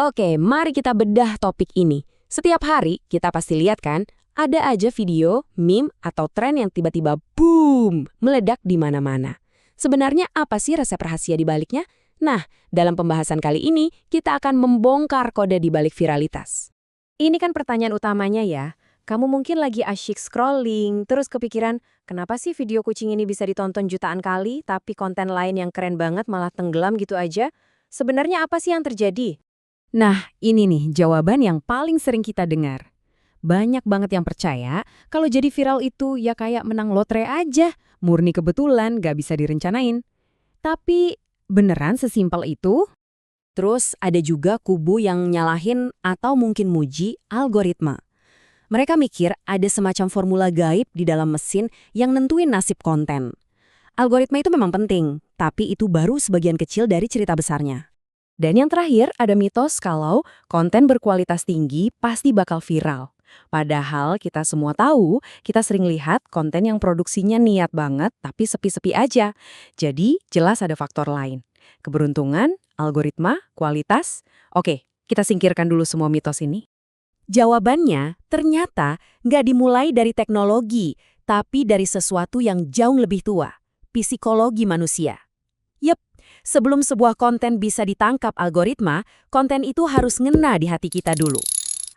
Oke, mari kita bedah topik ini. Setiap hari kita pasti lihat kan, ada aja video, meme, atau tren yang tiba-tiba boom, meledak di mana-mana. Sebenarnya apa sih resep rahasia di baliknya? Nah, dalam pembahasan kali ini, kita akan membongkar kode di balik viralitas. Ini kan pertanyaan utamanya ya. Kamu mungkin lagi asyik scrolling, terus kepikiran, kenapa sih video kucing ini bisa ditonton jutaan kali, tapi konten lain yang keren banget malah tenggelam gitu aja? Sebenarnya apa sih yang terjadi? Nah, ini nih jawaban yang paling sering kita dengar. Banyak banget yang percaya kalau jadi viral itu ya kayak menang lotre aja, murni kebetulan, gak bisa direncanain. Tapi beneran sesimpel itu? Terus ada juga kubu yang nyalahin atau mungkin muji algoritma. Mereka mikir ada semacam formula gaib di dalam mesin yang nentuin nasib konten. Algoritma itu memang penting, tapi itu baru sebagian kecil dari cerita besarnya. Dan yang terakhir, ada mitos kalau konten berkualitas tinggi pasti bakal viral. Padahal kita semua tahu, kita sering lihat konten yang produksinya niat banget tapi sepi-sepi aja. Jadi jelas ada faktor lain. Keberuntungan, algoritma, kualitas. Oke, kita singkirkan dulu semua mitos ini. Jawabannya ternyata nggak dimulai dari teknologi, tapi dari sesuatu yang jauh lebih tua, psikologi manusia. Yep, sebelum sebuah konten bisa ditangkap algoritma, konten itu harus ngena di hati kita dulu.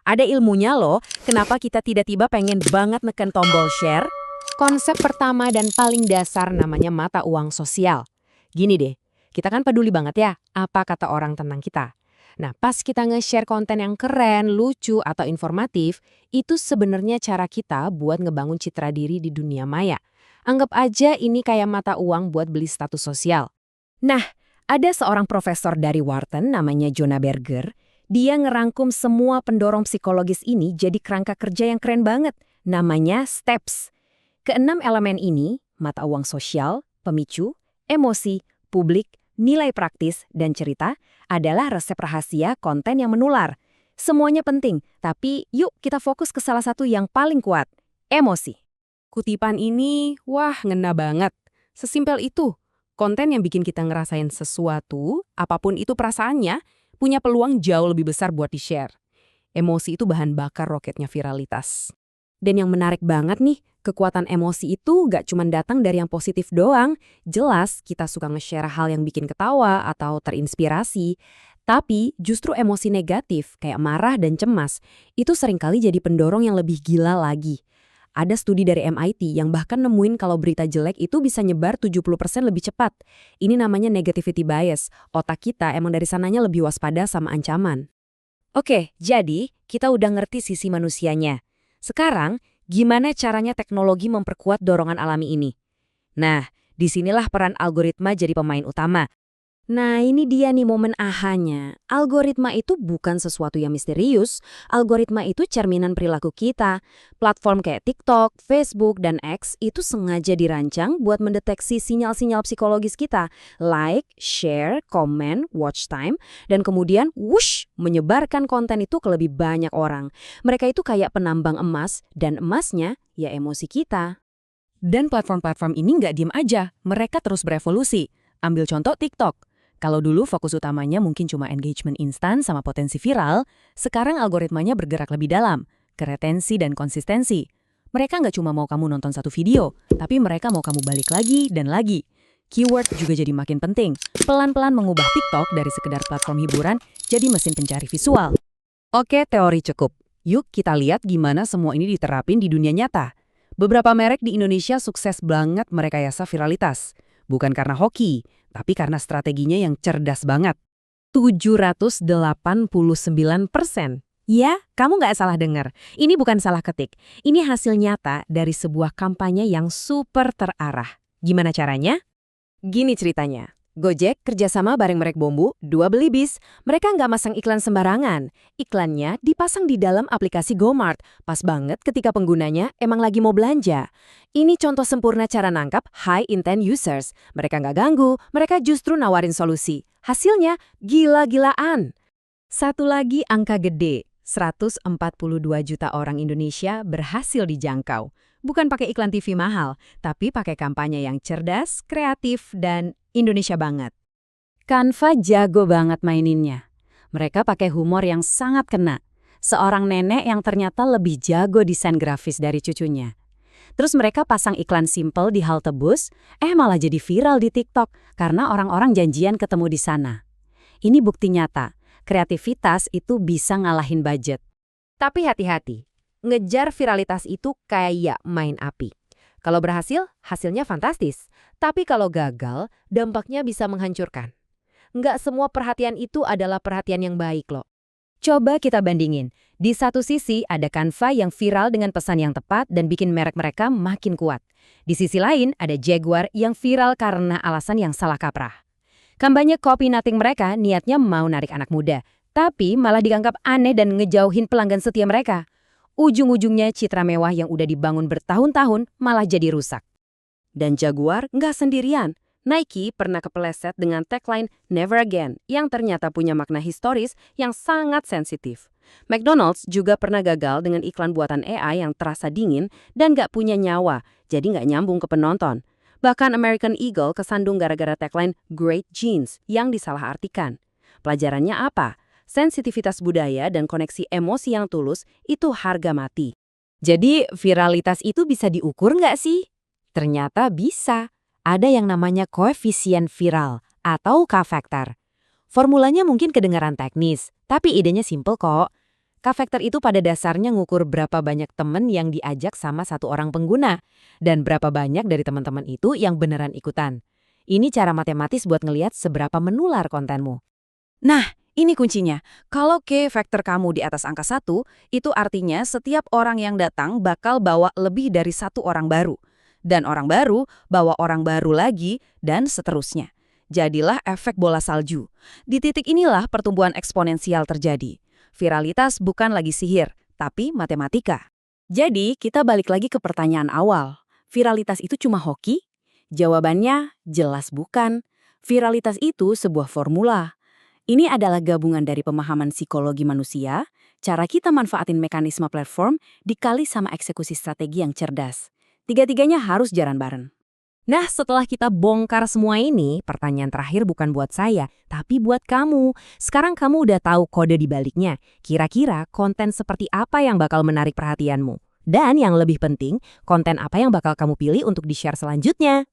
Ada ilmunya loh, kenapa kita tiba-tiba pengen banget neken tombol share? Konsep pertama dan paling dasar namanya mata uang sosial. Gini deh, kita kan peduli banget ya, apa kata orang tentang kita. Nah, pas kita nge-share konten yang keren, lucu, atau informatif, itu sebenarnya cara kita buat ngebangun citra diri di dunia maya. Anggap aja ini kayak mata uang buat beli status sosial. Nah, ada seorang profesor dari Wharton namanya Jonah Berger. Dia ngerangkum semua pendorong psikologis ini jadi kerangka kerja yang keren banget. Namanya STEPS. Keenam elemen ini, mata uang sosial, pemicu, emosi, publik, nilai praktis, dan cerita, adalah resep rahasia konten yang menular. Semuanya penting, tapi yuk kita fokus ke salah satu yang paling kuat, emosi. Kutipan ini, wah ngena banget. Sesimpel itu, konten yang bikin kita ngerasain sesuatu, apapun itu perasaannya, punya peluang jauh lebih besar buat di-share. Emosi itu bahan bakar roketnya viralitas. Dan yang menarik banget nih, kekuatan emosi itu gak cuma datang dari yang positif doang. Jelas kita suka nge-share hal yang bikin ketawa atau terinspirasi. Tapi justru emosi negatif kayak marah dan cemas, itu seringkali jadi pendorong yang lebih gila lagi. Ada studi dari MIT yang bahkan nemuin kalau berita jelek itu bisa nyebar 70% lebih cepat. Ini namanya negativity bias. Otak kita emang dari sananya lebih waspada sama ancaman. Oke, jadi kita udah ngerti sisi manusianya. Sekarang, gimana caranya teknologi memperkuat dorongan alami ini? Nah, disinilah peran algoritma jadi pemain utama. Nah, ini dia nih momen ahanya. Algoritma itu bukan sesuatu yang misterius. Algoritma itu cerminan perilaku kita. Platform kayak TikTok, Facebook, dan X itu sengaja dirancang buat mendeteksi sinyal-sinyal psikologis kita. Like, share, komen, watch time, dan kemudian whoosh, menyebarkan konten itu ke lebih banyak orang. Mereka itu kayak penambang emas, dan emasnya ya emosi kita. Dan platform-platform ini nggak diem aja, mereka terus berevolusi. Ambil contoh TikTok. Kalau dulu fokus utamanya mungkin cuma engagement instan sama potensi viral, sekarang algoritmanya bergerak lebih dalam, ke retensi dan konsistensi. Mereka nggak cuma mau kamu nonton satu video, tapi mereka mau kamu balik lagi dan lagi. Keyword juga jadi makin penting, pelan-pelan mengubah TikTok dari sekedar platform hiburan jadi mesin pencari visual. Oke, teori cukup. Yuk kita lihat gimana semua ini diterapin di dunia nyata. Beberapa merek di Indonesia sukses banget merekayasa viralitas. Bukan karena hoki, tapi karena strateginya yang cerdas banget. 789%. Ya, kamu nggak salah dengar. Ini bukan salah ketik. Ini hasil nyata dari sebuah kampanye yang super terarah. Gimana caranya? Gini ceritanya. Gojek kerjasama bareng merek Bombu, dua beli bis. Mereka nggak masang iklan sembarangan. Iklannya dipasang di dalam aplikasi GoMart. Pas banget ketika penggunanya emang lagi mau belanja. Ini contoh sempurna cara nangkap high intent users. Mereka nggak ganggu, mereka justru nawarin solusi. Hasilnya gila-gilaan. Satu lagi angka gede. 142 juta orang Indonesia berhasil dijangkau. Bukan pakai iklan TV mahal, tapi pakai kampanye yang cerdas, kreatif, dan Indonesia banget. Canva jago banget maininnya. Mereka pakai humor yang sangat kena. Seorang nenek yang ternyata lebih jago desain grafis dari cucunya. Terus mereka pasang iklan simpel di halte bus, malah jadi viral di TikTok karena orang-orang janjian ketemu di sana. Ini bukti nyata, kreativitas itu bisa ngalahin budget. Tapi hati-hati, ngejar viralitas itu kayak main api. Kalau berhasil, hasilnya fantastis. Tapi kalau gagal, dampaknya bisa menghancurkan. Nggak semua perhatian itu adalah perhatian yang baik loh. Coba kita bandingin. Di satu sisi ada Canva yang viral dengan pesan yang tepat dan bikin merek mereka makin kuat. Di sisi lain ada Jaguar yang viral karena alasan yang salah kaprah. Kampanye copy nothing mereka niatnya mau narik anak muda, tapi malah dianggap aneh dan ngejauhin pelanggan setia mereka. Ujung-ujungnya citra mewah yang udah dibangun bertahun-tahun malah jadi rusak. Dan Jaguar nggak sendirian. Nike pernah kepeleset dengan tagline Never Again yang ternyata punya makna historis yang sangat sensitif. McDonald's juga pernah gagal dengan iklan buatan AI yang terasa dingin dan nggak punya nyawa, jadi nggak nyambung ke penonton. Bahkan American Eagle kesandung gara-gara tagline Great Genes yang disalahartikan. Pelajarannya apa? Sensitivitas budaya dan koneksi emosi yang tulus itu harga mati. Jadi viralitas itu bisa diukur nggak sih? Ternyata bisa. Ada yang namanya koefisien viral atau K-faktor. Formulanya mungkin kedengaran teknis, tapi idenya simpel kok. K-faktor itu pada dasarnya ngukur berapa banyak temen yang diajak sama satu orang pengguna, dan berapa banyak dari teman-teman itu yang beneran ikutan. Ini cara matematis buat ngelihat seberapa menular kontenmu. Nah, ini kuncinya. Kalau K-faktor kamu di atas angka 1, itu artinya setiap orang yang datang bakal bawa lebih dari satu orang baru. Dan orang baru bawa orang baru lagi, dan seterusnya. Jadilah efek bola salju. Di titik inilah pertumbuhan eksponensial terjadi. Viralitas bukan lagi sihir, tapi matematika. Jadi kita balik lagi ke pertanyaan awal. Viralitas itu cuma hoki? Jawabannya jelas bukan. Viralitas itu sebuah formula. Ini adalah gabungan dari pemahaman psikologi manusia, cara kita manfaatin mekanisme platform, dikali sama eksekusi strategi yang cerdas. Tiga-tiganya harus jalan bareng. Nah, setelah kita bongkar semua ini, pertanyaan terakhir bukan buat saya, tapi buat kamu. Sekarang kamu udah tahu kode di baliknya. Kira-kira konten seperti apa yang bakal menarik perhatianmu? Dan yang lebih penting, konten apa yang bakal kamu pilih untuk di-share selanjutnya?